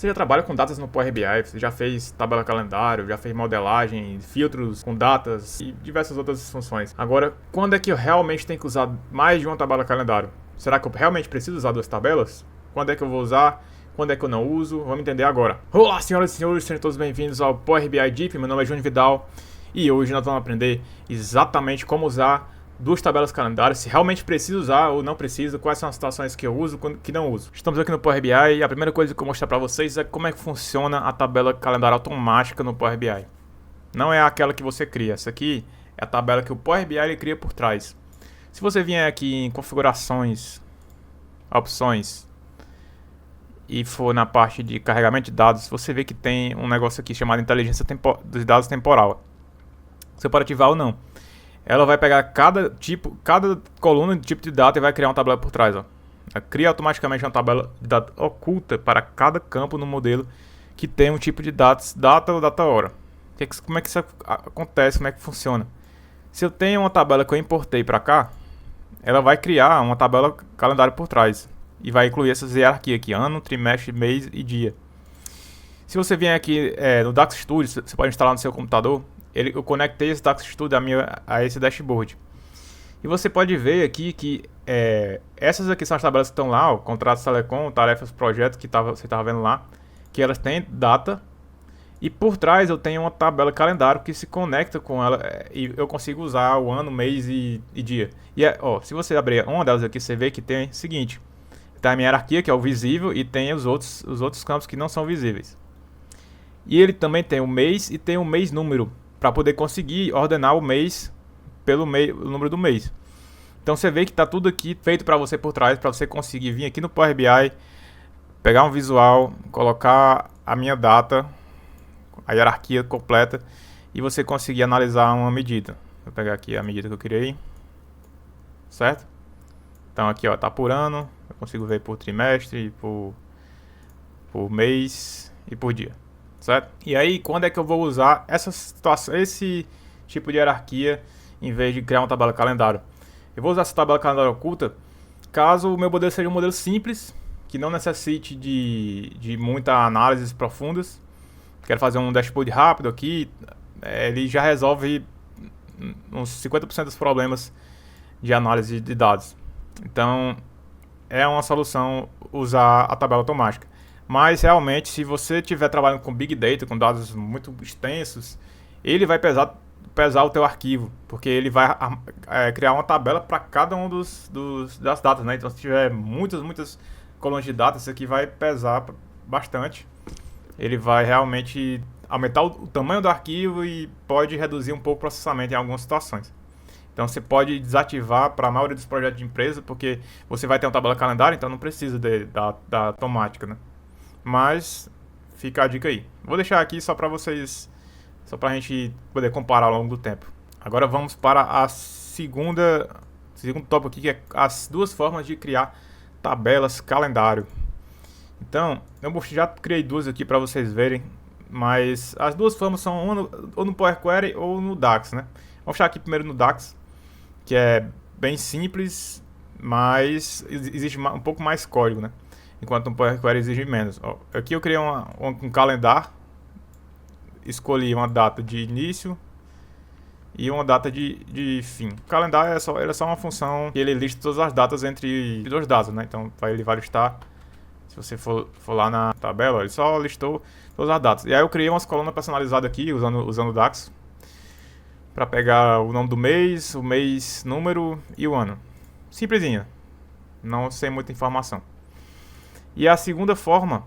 Você já trabalha com datas no Power BI, você já fez tabela calendário, já fez modelagem, filtros com datas e diversas outras funções. Agora, quando é que eu realmente tenho que usar mais de uma tabela calendário? Será que eu realmente preciso usar duas tabelas? Quando é que eu vou usar? Quando é que eu não uso? Vamos entender agora. Olá, senhoras e senhores, sejam todos bem-vindos ao Power BI Deep. Meu nome é Júnior Vidal e hoje nós vamos aprender exatamente como usar duas tabelas calendários, se realmente preciso usar ou não preciso, quais são as situações que eu uso e que não uso. Estamos aqui no Power BI e a primeira coisa que eu vou mostrar para vocês é como é que funciona a tabela calendário automática no Power BI. Não é aquela que você cria, essa aqui é a tabela que o Power BI ele cria por trás. Se você vier aqui em configurações, opções e for na parte de carregamento de dados, você vê que tem um negócio aqui chamado inteligência dos dados temporal. Você pode ativar ou não. Ela vai pegar cada coluna de tipo de data e vai criar uma tabela por trás. Ó. Ela cria automaticamente uma tabela de data oculta para cada campo no modelo que tem um tipo de data ou data hora. Como é que isso acontece? Como é que funciona? Se eu tenho uma tabela que eu importei para cá, ela vai criar uma tabela calendário por trás e vai incluir essas hierarquias aqui: ano, trimestre, mês e dia. Se você vier aqui no DAX Studio, você pode instalar no seu computador. Eu conectei esse DAX Studio a esse dashboard. E você pode ver aqui que essas aqui são as tabelas que estão lá, ó, contratos telecom, tarefas, projetos, que você estava vendo lá, que elas têm data. E por trás eu tenho uma tabela calendário que se conecta com ela e eu consigo usar o ano, mês e dia. E se você abrir uma delas aqui, você vê que tem o seguinte: tem a minha hierarquia, que é o visível, e tem os outros campos que não são visíveis. E ele também tem o mês e tem o mês número, para poder conseguir ordenar o mês pelo o número do mês. Então você vê que está tudo aqui feito para você por trás, para você conseguir vir aqui no Power BI, pegar um visual, colocar a minha data, a hierarquia completa, e você conseguir analisar uma medida. Vou pegar aqui a medida que eu criei, certo? Então aqui está por ano, eu consigo ver por trimestre, por mês e por dia. Certo? E aí, quando é que eu vou usar essa situação, esse tipo de hierarquia em vez de criar uma tabela calendário? Eu vou usar essa tabela calendário oculta caso o meu modelo seja um modelo simples, que não necessite de muita análises profundas. Quero fazer um dashboard rápido aqui, ele já resolve uns 50% dos problemas de análise de dados. Então, é uma solução usar a tabela automática. Mas realmente, se você estiver trabalhando com Big Data, com dados muito extensos, ele vai pesar o teu arquivo, porque ele vai criar uma tabela para cada um das datas, né? Então, se tiver muitas colunas de datas, isso aqui vai pesar bastante. Ele vai realmente aumentar o tamanho do arquivo e pode reduzir um pouco o processamento em algumas situações. Então você pode desativar para a maioria dos projetos de empresa, porque você vai ter uma tabela calendário, então não precisa da automática, né? Mas fica a dica aí. Vou deixar aqui só para vocês, só para a gente poder comparar ao longo do tempo. Agora vamos para a segundo tópico aqui, que é as duas formas de criar tabelas calendário. Então, eu já criei duas aqui para vocês verem, mas as duas formas são ou no Power Query ou no DAX, né? Vamos deixar aqui primeiro no DAX, que é bem simples, mas exige um pouco mais código, né? Enquanto um Power Query exige menos. Aqui eu criei um calendário, escolhi uma data de início e uma data de fim. O calendário é só uma função que ele lista todas as datas entre duas datas, né? Então ele vai listar, se você for lá na tabela, ele só listou todas as datas. E aí eu criei umas colunas personalizadas aqui, usando o DAX, para pegar o nome do mês, o mês número e o ano. Simplesinha, não sem muita informação. E a segunda forma,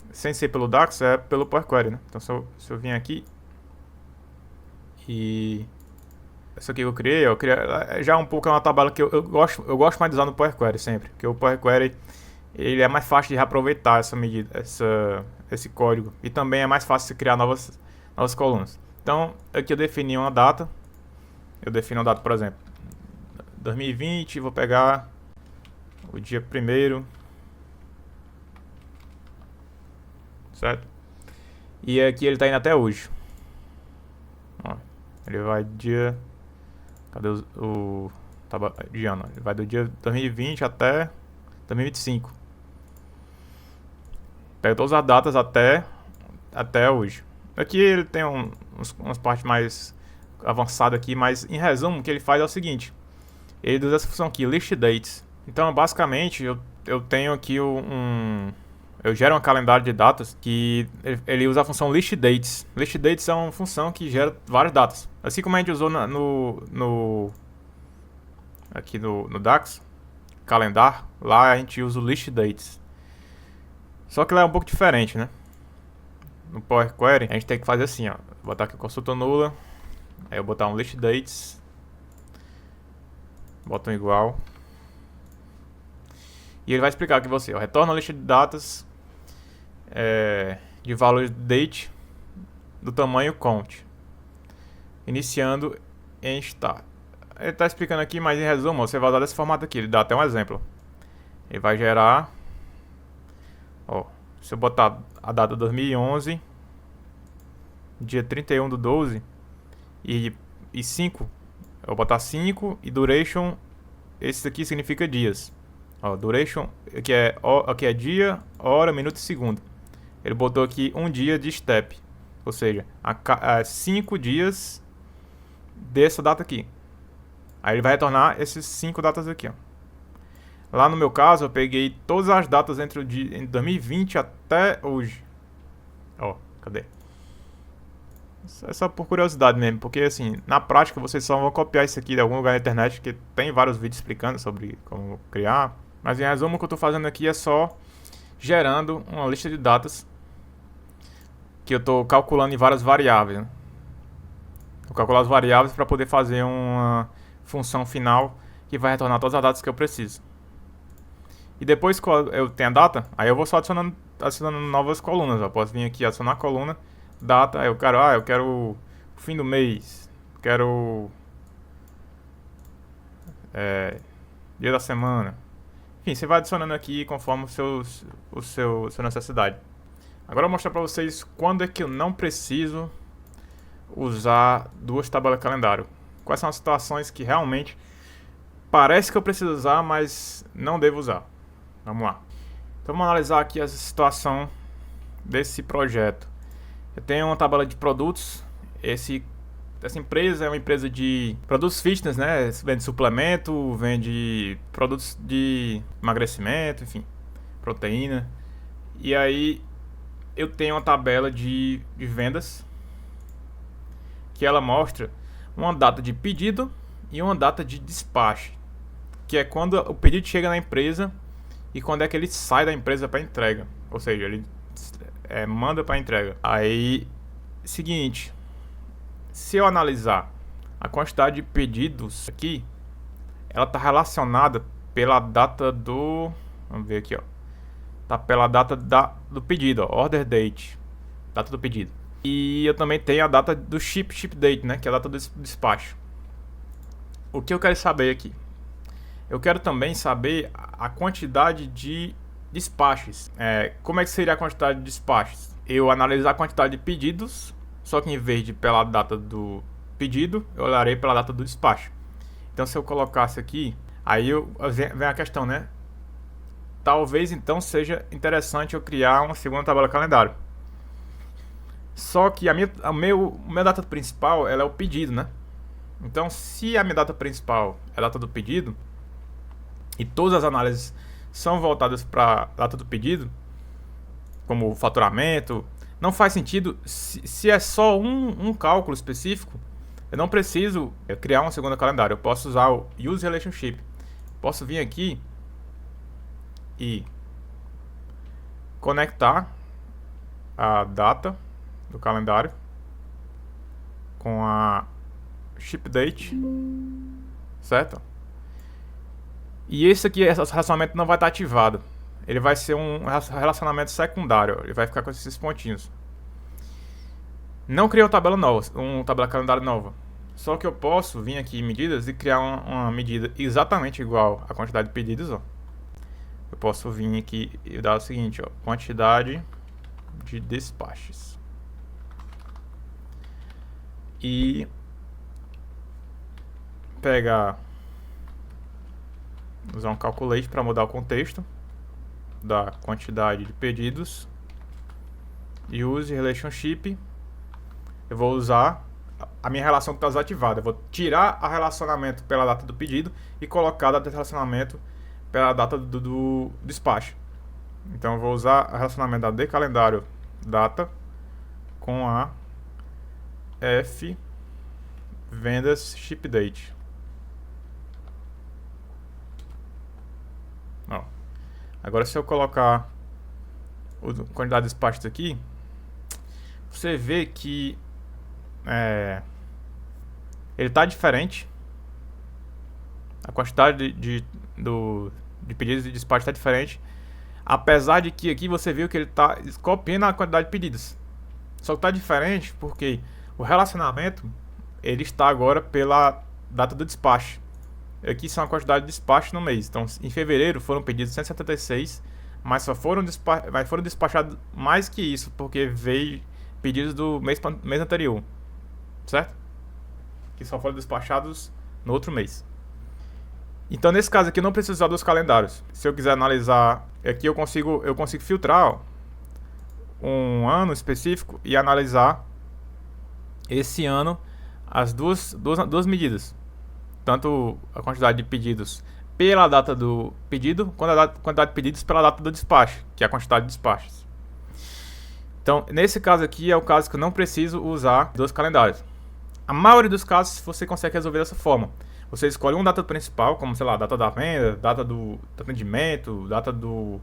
sem ser pelo DAX, é pelo Power Query, né? Então se eu vim aqui e essa aqui eu criei já um pouco é uma tabela que eu gosto mais de usar no Power Query sempre, porque o Power Query ele é mais fácil de reaproveitar essa medida, esse código, e também é mais fácil de criar novas colunas. Então aqui eu defini uma data, por exemplo 2020, vou pegar o dia 1º, certo? E aqui ele tá indo até hoje. Ó, ele vai dia... Cadê de ano? Ele vai do dia 2020 até 2025. Pega todas as datas até hoje. Aqui ele tem umas partes mais avançadas aqui, mas em resumo o que ele faz é o seguinte. Ele usa essa função aqui, list dates. Então basicamente eu tenho aqui eu gero um calendário de datas que ele usa a função list dates. List dates é uma função que gera várias datas. Assim como a gente usou aqui no DAX, calendar, lá a gente usa o list dates. Só que lá é um pouco diferente, né? No Power Query a gente tem que fazer assim, ó. Botar aqui consulta nula. Aí eu botar um list dates. Bota um igual. E ele vai explicar aqui você, ó, retorna a lista de datas de valor date do tamanho count, iniciando em start. Ele está explicando aqui, mas em resumo, você vai usar desse formato aqui. Ele dá até um exemplo. Ele vai gerar, ó, se eu botar a data 2011, dia 31/12 e 5, eu vou botar 5 e duration, esse aqui significa dias. Ó, duration, aqui é dia, hora, minuto e segundo. Ele botou aqui um dia de step, ou seja, 5 dias dessa data aqui. Aí ele vai retornar esses 5 datas aqui, ó. Lá no meu caso, eu peguei todas as datas entre 2020 até hoje. Ó, cadê? É só por curiosidade mesmo, porque assim, na prática vocês só vão copiar isso aqui de algum lugar na internet, que tem vários vídeos explicando sobre como criar. Mas em resumo, o que eu estou fazendo aqui é só gerando uma lista de datas que eu estou calculando em várias variáveis, né? Vou calcular as variáveis para poder fazer uma função final que vai retornar todas as datas que eu preciso. E depois que eu tenho a data, aí eu vou só adicionando novas colunas. Eu posso vir aqui adicionar a coluna, data, aí eu quero o fim do mês, quero dia da semana. Enfim, você vai adicionando aqui conforme sua necessidade. Agora eu vou mostrar para vocês quando é que eu não preciso usar duas tabelas de calendário. Quais são as situações que realmente parece que eu preciso usar, mas não devo usar. Vamos lá. Então vamos analisar aqui a situação desse projeto. Eu tenho uma tabela de produtos. Essa empresa é uma empresa de produtos fitness, né? Vende suplemento, vende produtos de emagrecimento, enfim, proteína. E aí eu tenho uma tabela de vendas que ela mostra uma data de pedido e uma data de despacho, que é quando o pedido chega na empresa e quando é que ele sai da empresa para entrega, ou seja, ele manda para entrega. Aí, seguinte, se eu analisar a quantidade de pedidos aqui, ela está relacionada pela data do, vamos ver aqui, ó, tá pela data do pedido, ó, order date, data do pedido. E eu também tenho a data do ship date, né, que é a data do despacho. O que eu quero saber aqui? Eu quero também saber a quantidade de despachos. Como é que seria a quantidade de despachos? Eu analisar a quantidade de pedidos, só que em vez de pela data do pedido, eu olharei pela data do despacho. Então se eu colocasse aqui, aí vem a questão, né? Talvez então seja interessante eu criar uma segunda tabela calendário. Só que a minha data principal, ela é o pedido, né? Então, se a minha data principal é a data do pedido e todas as análises são voltadas para a data do pedido, como o faturamento, não faz sentido. Se é só um cálculo específico, eu não preciso criar uma segunda calendário. Eu posso usar o Use Relationship. Posso vir aqui e conectar a data do calendário com a ship date, certo? E esse relacionamento não vai estar ativado. Ele vai ser um relacionamento secundário. Ele vai ficar com esses pontinhos. Não criei uma tabela nova, uma tabela calendário nova. Só que eu posso vir aqui em medidas e criar uma medida exatamente igual à quantidade de pedidos, ó. Eu posso vir aqui e dar o seguinte, ó, quantidade de despachos. E usar um calculate para mudar o contexto da quantidade de pedidos use relationship, eu vou usar a minha relação que está desativada. Eu vou tirar a relacionamento pela data do pedido e colocar a data de relacionamento pela data do despacho. Então eu vou usar o relacionamento da de calendário data com a F vendas ship date. Ó. Agora se eu colocar a quantidade de despachos aqui, você vê que ele está diferente. A quantidade de pedidos de despacho está diferente. Apesar de que aqui você viu que ele está copiando a quantidade de pedidos. Só que está diferente porque o relacionamento ele está agora pela data do despacho. Aqui são a quantidade de despacho no mês. Então em fevereiro foram pedidos 176, mas só foram despachados mais que isso, porque veio pedidos do mês anterior, certo? Que só foram despachados no outro mês. Então nesse caso aqui eu não preciso usar dos calendários. Se eu quiser analisar, aqui eu consigo filtrar um ano específico e analisar esse ano as duas medidas. Tanto a quantidade de pedidos pela data do pedido, quanto a quantidade de pedidos pela data do despacho, que é a quantidade de despachos. Então, nesse caso aqui é o caso que eu não preciso usar dois calendários. A maioria dos casos você consegue resolver dessa forma. Você escolhe uma data principal, como, sei lá, data da venda, data do atendimento, data do...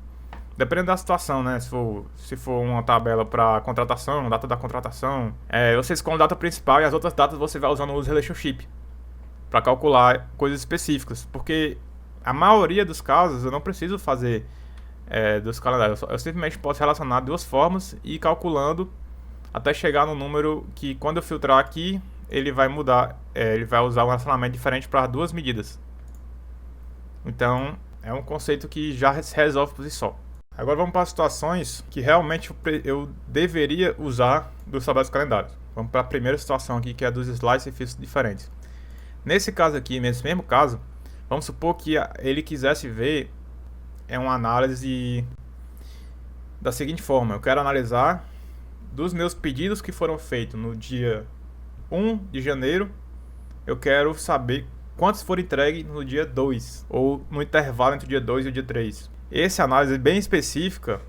Dependendo da situação, né? Se for uma tabela para contratação, data da contratação, você escolhe a data principal e as outras datas você vai usando o relationship para calcular coisas específicas. Porque a maioria dos casos eu não preciso fazer dos calendários. Eu simplesmente posso relacionar duas formas e ir calculando até chegar no número que, quando eu filtrar aqui, ele vai mudar, ele vai usar um relacionamento diferente para duas medidas. Então, é um conceito que já se resolve por si só. Agora vamos para as situações que realmente eu deveria usar dos tabelas calendários. Vamos para a primeira situação aqui, que é dos slices e filtros diferentes. Nesse caso aqui, nesse mesmo caso, vamos supor que ele quisesse ver uma análise da seguinte forma. Eu quero analisar dos meus pedidos que foram feitos no dia 1 de janeiro, eu quero saber quantos foram entregues no dia 2, ou no intervalo entre o dia 2 e o dia 3. Essa análise é bem específica,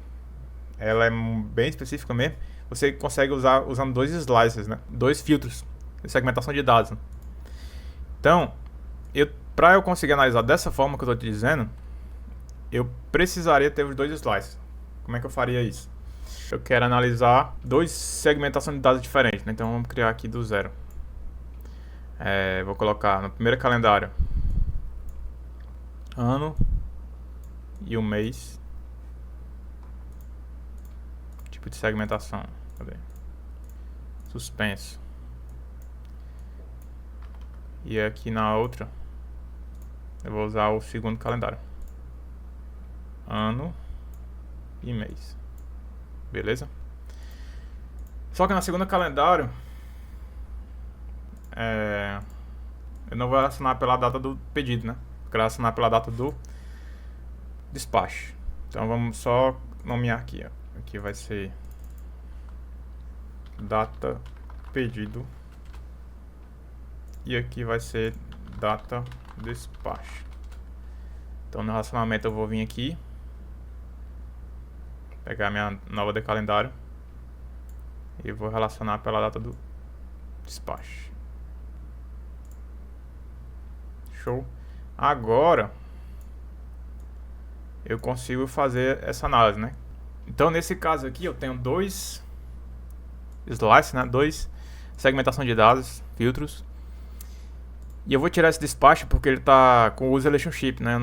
ela é bem específica mesmo, você consegue usar usando dois slices, né? Dois filtros de segmentação de dados. Né? Então, para eu conseguir analisar dessa forma que eu estou te dizendo, eu precisaria ter os dois slices. Como é que eu faria isso? Eu quero analisar dois segmentações de dados diferentes, né? Então vamos criar aqui do zero. Vou colocar no primeiro calendário ano e o mês. Tipo de segmentação. Cadê? Suspenso. E aqui na outra eu vou usar o segundo calendário. Ano e mês. Beleza? Só que na segunda calendário eu não vou relacionar pela data do pedido, né? Vou relacionar pela data do despacho. Então vamos só nomear aqui, ó. Aqui vai ser data pedido e aqui vai ser data despacho. Então no relacionamento eu vou vir aqui, pegar minha nova de calendário e vou relacionar pela data do despacho. Show. Agora eu consigo fazer essa análise, né? Então nesse caso aqui eu tenho dois slices, né? Dois segmentação de dados, filtros. E eu vou tirar esse despacho porque ele está com o use relationship, né?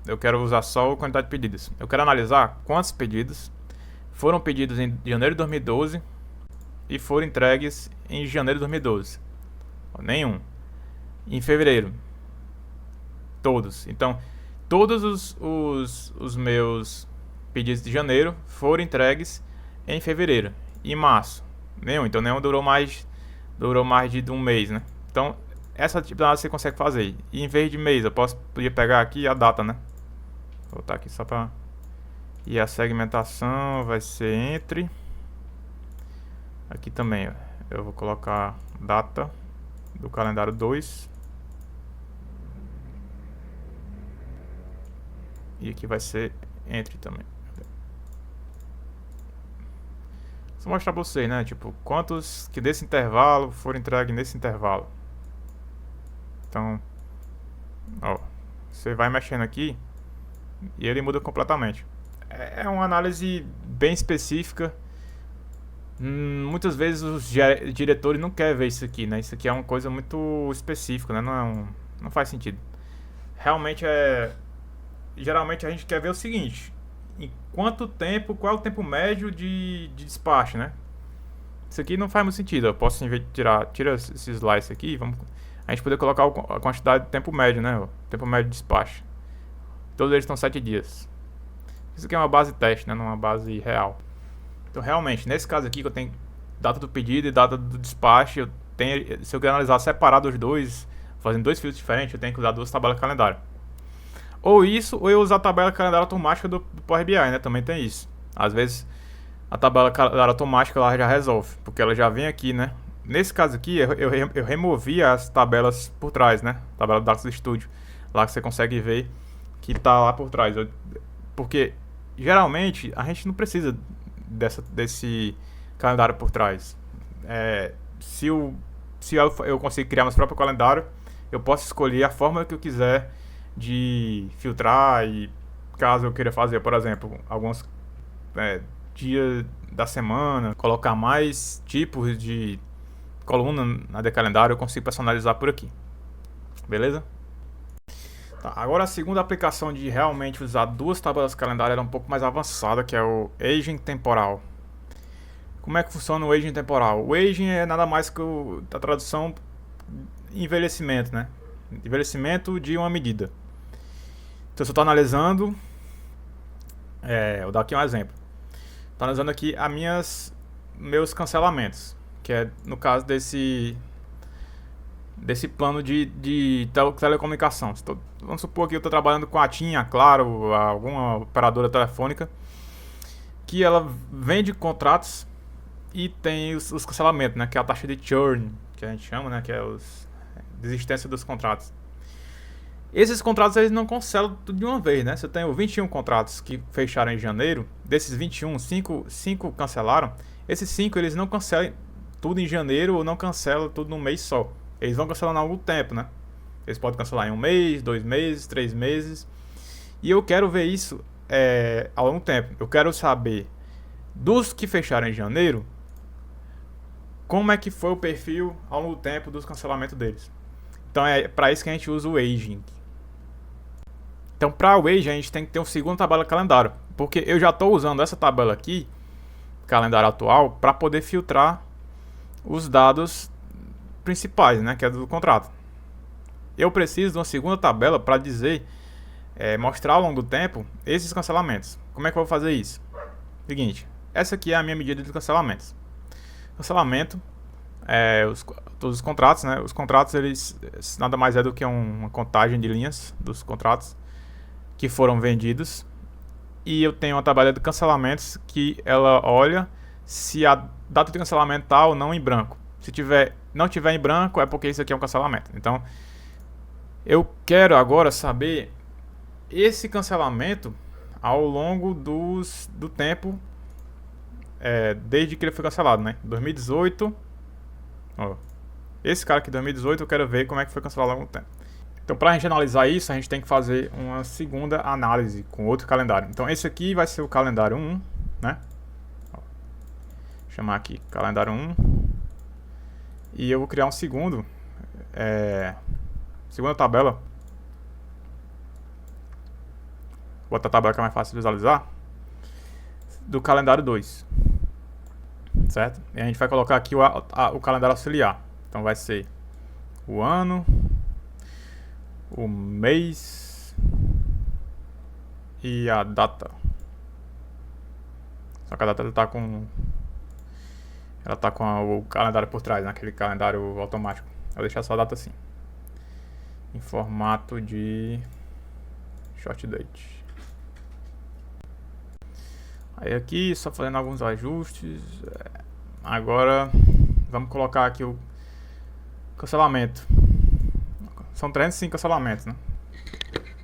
Eu quero usar só a quantidade de pedidos. Eu quero analisar quantos pedidos foram pedidos em janeiro de 2012 e foram entregues em janeiro de 2012. Nenhum. Em fevereiro. Todos. Então, todos os meus pedidos de janeiro foram entregues em fevereiro. Em março. Nenhum. Então, nenhum durou mais de um mês, né? Então, essa tipo de análise você consegue fazer. E em vez de mês, eu podia pegar aqui a data, né? Vou botar aqui só para... E a segmentação vai ser entre Aqui também, ó, eu vou colocar data do calendário 2. E aqui vai ser entre também. Só mostrar pra vocês, né? Tipo, quantos que desse intervalo foram entregues nesse intervalo. Então, ó, você vai mexendo aqui e ele muda completamente. É uma análise bem específica. Muitas vezes os diretores não querem ver isso aqui, né? Isso aqui é uma coisa muito específica, né? Não faz sentido. Realmente geralmente a gente quer ver o seguinte: em quanto tempo, qual é o tempo médio de despacho, né? Isso aqui não faz muito sentido. Eu posso, em vez de tira esse slice aqui, a gente poder colocar a quantidade de tempo médio, né? O tempo médio de despacho. Todos eles estão 7 dias. Isso aqui é uma base teste, né? Não uma base real. Então, realmente, nesse caso aqui, que eu tenho data do pedido e data do despacho, se eu quero analisar separado os dois, fazendo dois filtros diferentes, eu tenho que usar duas tabelas de calendário. Ou isso, ou eu usar a tabela de calendário automática do Power BI, né? Também tem isso. Às vezes, a tabela de calendário automática ela já resolve, porque ela já vem aqui, né? Nesse caso aqui, eu removi as tabelas por trás, né? Tabela do Dax Studio. Lá que você consegue ver que tá lá por trás. Porque, geralmente, a gente não precisa desse calendário por trás. Se eu conseguir criar meu próprio calendário, eu posso escolher a forma que eu quiser de filtrar. E caso eu queira fazer, por exemplo, alguns dias da semana, colocar mais tipos de coluna na de calendário, eu consigo personalizar por aqui. Beleza? Tá, agora a segunda aplicação de realmente usar duas tabelas de calendário era um pouco mais avançada, que é o aging temporal. Como é que funciona o aging temporal? O aging é nada mais que a tradução envelhecimento, né? Envelhecimento de uma medida. Então, se eu estou analisando, vou dar aqui um exemplo. Estou analisando aqui meus cancelamentos, que é no caso desse plano de telecomunicação. Vamos supor que eu estou trabalhando com a TIM, a Claro, alguma operadora telefônica, que ela vende contratos e tem os cancelamentos, né, que é a taxa de churn, que a gente chama, né, que é a desistência dos contratos. Esses contratos eles não cancelam tudo de uma vez, né? Se eu tenho 21 contratos que fecharam em janeiro, desses 21, 5 cancelaram. Esses 5 eles não cancelam tudo em janeiro ou não cancelam tudo num mês só. Eles vão cancelando ao longo do tempo, né? Eles podem cancelar em 1 mês, 2 meses, 3 meses. E eu quero ver isso ao longo do tempo. Eu quero saber dos que fecharam em janeiro, como é que foi o perfil ao longo do tempo dos cancelamentos deles. Então é para isso que a gente usa o aging. Então, para o aging, a gente tem que ter uma segunda tabela de calendário, porque eu já estou usando essa tabela aqui, calendário atual, para poder filtrar os dados principais, né, que é do contrato. Eu preciso de uma segunda tabela para dizer, mostrar ao longo do tempo esses cancelamentos. Como é que eu vou fazer isso? Seguinte, essa aqui é a minha medida de cancelamentos. Cancelamento, todos os contratos, né? Os contratos eles nada mais é do que uma contagem de linhas dos contratos que foram vendidos, e eu tenho uma tabela de cancelamentos que ela olha se a data de cancelamento está ou não em branco. Se não tiver em branco, é porque isso aqui é um cancelamento. Então, eu quero agora saber esse cancelamento ao longo do tempo, desde que ele foi cancelado, né? 2018. Ó, esse cara aqui, 2018, eu quero ver como é que foi cancelado ao longo do tempo. Então, para a gente analisar isso, a gente tem que fazer uma segunda análise com outro calendário. Então, esse aqui vai ser o calendário 1, né? Vou chamar aqui calendário 1. E eu vou criar um segunda tabela. Vou botar a tabela que é mais fácil de visualizar. Do calendário 2. Certo? E a gente vai colocar aqui o calendário auxiliar. Então, vai ser o ano, o mês e a data. Só que a data ela tá com o calendário por trás, né? Aquele calendário automático. Eu vou deixar só a data assim, em formato de short date. Aí aqui só fazendo alguns ajustes. Agora vamos colocar aqui o cancelamento. São 305 cancelamentos, né?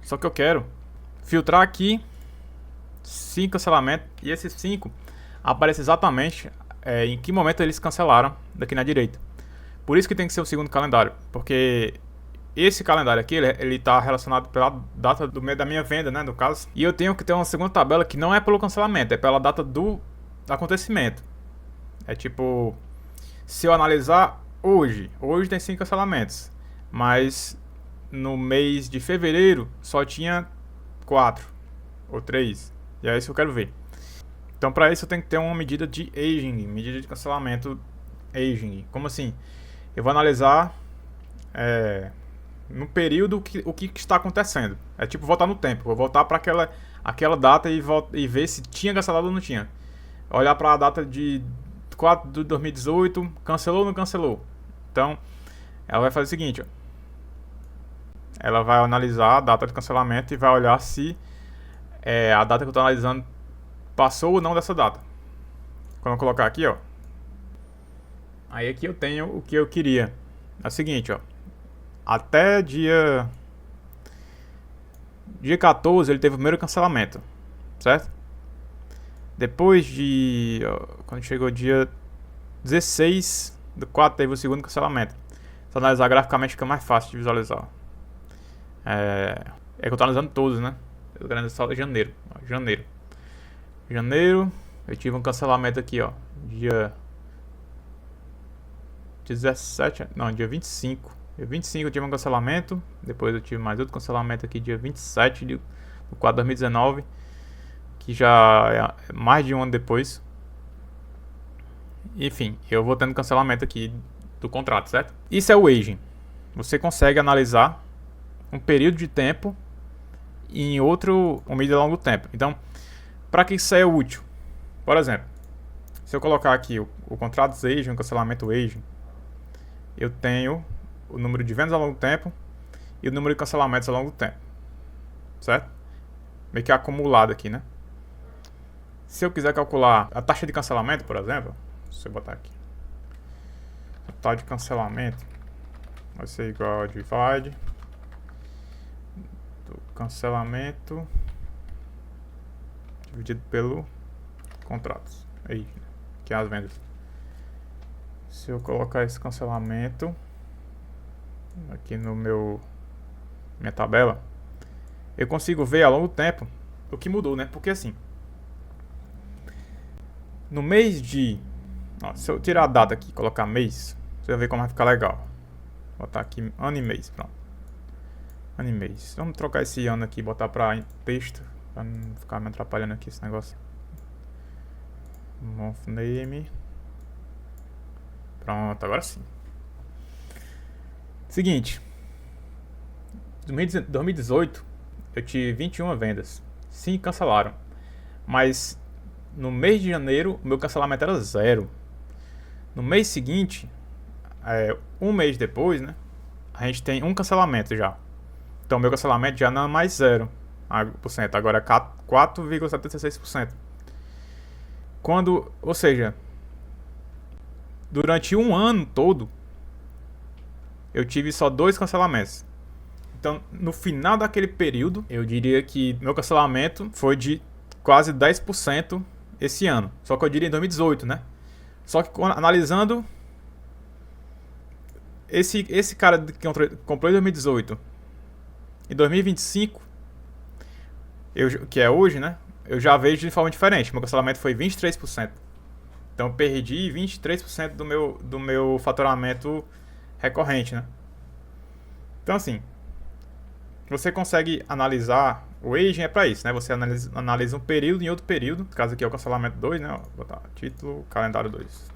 Só que eu quero filtrar aqui 5 cancelamentos e esses 5 aparecem exatamente em que momento eles cancelaram daqui na direita. Por isso que tem que ser o segundo calendário, porque esse calendário aqui ele está relacionado pela data da minha venda, né, no caso. E eu tenho que ter uma segunda tabela que não é pelo cancelamento, é pela data do acontecimento. É tipo, se eu analisar hoje tem 5 cancelamentos, mas no mês de fevereiro só tinha 4 ou 3. E é isso que eu quero ver. Então, para isso eu tenho que ter uma medida de aging, medida de cancelamento aging. Como assim? Eu vou analisar no período o que está acontecendo. É tipo voltar no tempo. Vou voltar para aquela data e ver se tinha cancelado ou não tinha. Olhar para a data de 4 de 2018, cancelou ou não cancelou. Então, ela vai fazer o seguinte, ó. Ela vai analisar a data de cancelamento e vai olhar se a data que eu estou analisando passou ou não dessa data. Quando eu colocar aqui, ó, aí aqui eu tenho o que eu queria. É o seguinte, ó, até dia 14 ele teve o primeiro cancelamento, certo? Depois de quando chegou dia 16 do 4 teve o segundo cancelamento. Se analisar graficamente fica mais fácil de visualizar. É que eu tô analisando todos, né? Eu tô analisando só janeiro. Janeiro, eu tive um cancelamento aqui, ó. Dia 17, não, dia 25. Dia 25 eu tive um cancelamento. Depois eu tive mais outro cancelamento aqui, dia 27 do 4 de 2019. Que já é mais de um ano depois. Enfim, eu vou tendo cancelamento aqui do contrato, certo? Isso é o aging. Você consegue analisar um período de tempo em outro, um medida ao longo do tempo. Então, para que isso é útil? Por exemplo, se eu colocar aqui o contrato aging, o cancelamento aging, eu tenho o número de vendas ao longo do tempo e o número de cancelamentos ao longo do tempo, certo? Meio que acumulado aqui, né? Se eu quiser calcular a taxa de cancelamento, por exemplo, se eu botar aqui, a taxa de cancelamento vai ser igual a divide do cancelamento dividido pelo contratos, aí, que é as vendas. Se eu colocar esse cancelamento aqui no minha tabela, eu consigo ver ao longo do tempo o que mudou, né? Porque assim, no mês de... se eu tirar a data aqui e colocar mês, você vai ver como vai ficar legal. Vou botar aqui ano e mês, pronto. Ano e mês. Vamos trocar esse ano aqui e botar pra texto, pra não ficar me atrapalhando aqui esse negócio. Month name. Pronto, agora sim. Seguinte. 2018 eu tive 21 vendas. 5 cancelaram. Mas no mês de janeiro o meu cancelamento era 0. No mês seguinte, um mês depois, né, a gente tem um cancelamento já. Então meu cancelamento já não é mais 0%, agora é 4,76%. Ou seja, durante um ano todo eu tive só 2 cancelamentos. Então, no final daquele período, eu diria que meu cancelamento foi de quase 10% esse ano. Só que eu diria em 2018, né? Só que analisando esse cara que comprou em 2018, em 2025, que é hoje, né? Eu já vejo de forma diferente. Meu cancelamento foi 23%. Então eu perdi 23% do meu faturamento recorrente, né? Então assim, você consegue analisar, o aging é para isso, né? Você analisa um período em outro período. No caso aqui é o cancelamento 2, né? Vou botar título, calendário 2.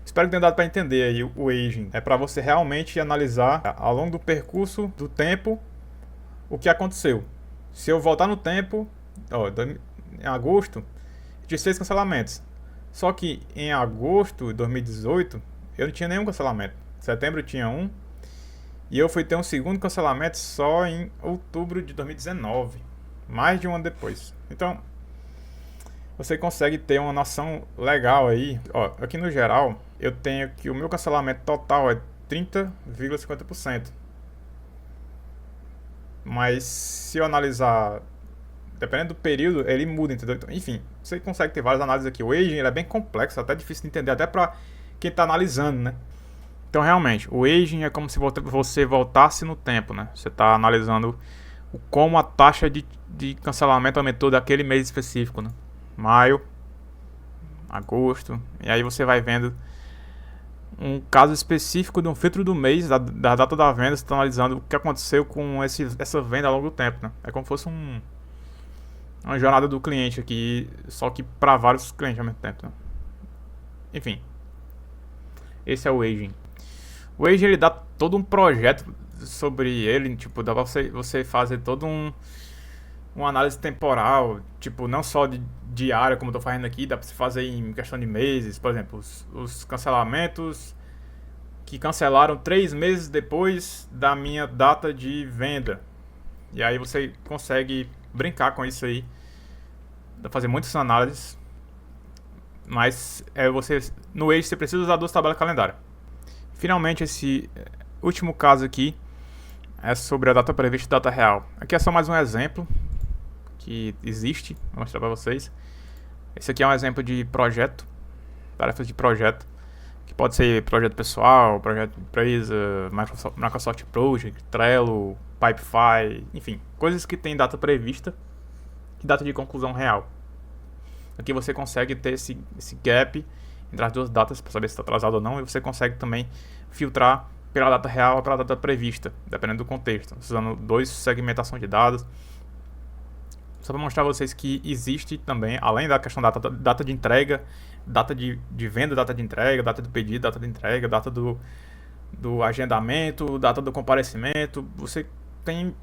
Espero que tenha dado para entender aí o aging. É para você realmente analisar ao longo do percurso do tempo o que aconteceu. Se eu voltar no tempo, em agosto, eu tive 6 cancelamentos. Só que em agosto de 2018 eu não tinha nenhum cancelamento. Em setembro eu tinha um. E eu fui ter um segundo cancelamento só em outubro de 2019. Mais de um ano depois. Então, você consegue ter uma noção legal aí. Ó, aqui no geral, eu tenho que o meu cancelamento total é 30,50%. Mas se eu analisar, dependendo do período, ele muda, entendeu? Então, enfim, você consegue ter várias análises aqui. O aging ele é bem complexo, até difícil de entender, até para quem está analisando, né? Então, realmente, o aging é como se você voltasse no tempo, né? Você está analisando como a taxa de cancelamento aumentou daquele mês específico, né? Maio, agosto, e aí você vai vendo um caso específico de um filtro do mês, da data da venda, você está analisando o que aconteceu com essa venda ao longo do tempo, né? É como se fosse uma jornada do cliente aqui, só que para vários clientes ao mesmo tempo, né? Enfim, esse é o aging. O aging ele dá todo um projeto sobre ele, tipo, dá pra você fazer todo uma análise temporal, tipo, não só de diária, como eu tô fazendo aqui, dá pra você fazer em questão de meses, por exemplo, os cancelamentos que cancelaram 3 meses depois da minha data de venda. E aí você consegue brincar com isso aí, dá pra fazer muitas análises, mas no Age você precisa usar 2 tabelas calendário. Finalmente, esse último caso aqui é sobre a data prevista e data real. Aqui é só mais um exemplo que existe, vou mostrar para vocês. Esse aqui é um exemplo de projeto, tarefas de projeto, que pode ser projeto pessoal, projeto de empresa, Microsoft Project, Trello, Pipefy, enfim, coisas que tem data prevista e data de conclusão real. Aqui você consegue ter esse gap entre as 2 datas para saber se está atrasado ou não, e você consegue também filtrar pela data real ou pela data prevista, dependendo do contexto, usando 2 segmentações de dados. Só para mostrar a vocês que existe também, além da questão da data de entrega, data de venda, data de entrega, data do pedido, data de entrega, data do agendamento, data do comparecimento. Você tem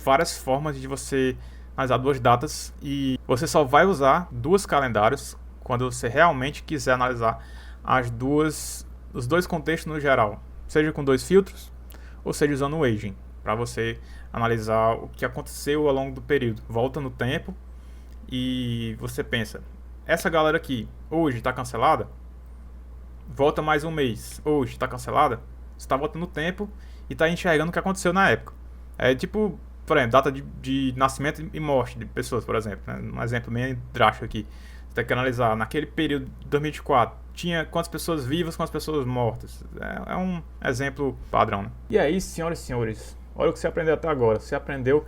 várias formas de você analisar 2 datas, e você só vai usar 2 calendários quando você realmente quiser analisar os 2 contextos no geral, seja com 2 filtros ou seja usando o aging, para você analisar o que aconteceu ao longo do período. Volta no tempo e você pensa, essa galera aqui hoje está cancelada, volta mais um mês, hoje está cancelada, você está voltando no tempo e está enxergando o que aconteceu na época. É tipo, por exemplo, data de nascimento e morte de pessoas, por exemplo, né? Um exemplo bem drástico aqui. Você tem que analisar, naquele período de 2024, tinha quantas pessoas vivas, quantas pessoas mortas. É um exemplo padrão, né? E aí, senhoras e senhores, olha o que você aprendeu até agora. Você aprendeu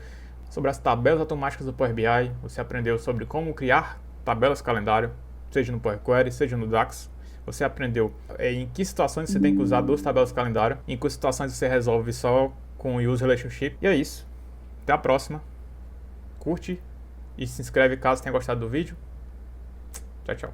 sobre as tabelas automáticas do Power BI, você aprendeu sobre como criar tabelas calendário, seja no Power Query, seja no DAX. Você aprendeu em que situações você tem que usar 2 tabelas calendário, em que situações você resolve só com o Use Relationship. E é isso. Até a próxima. Curte e se inscreve caso tenha gostado do vídeo. Tchau, tchau.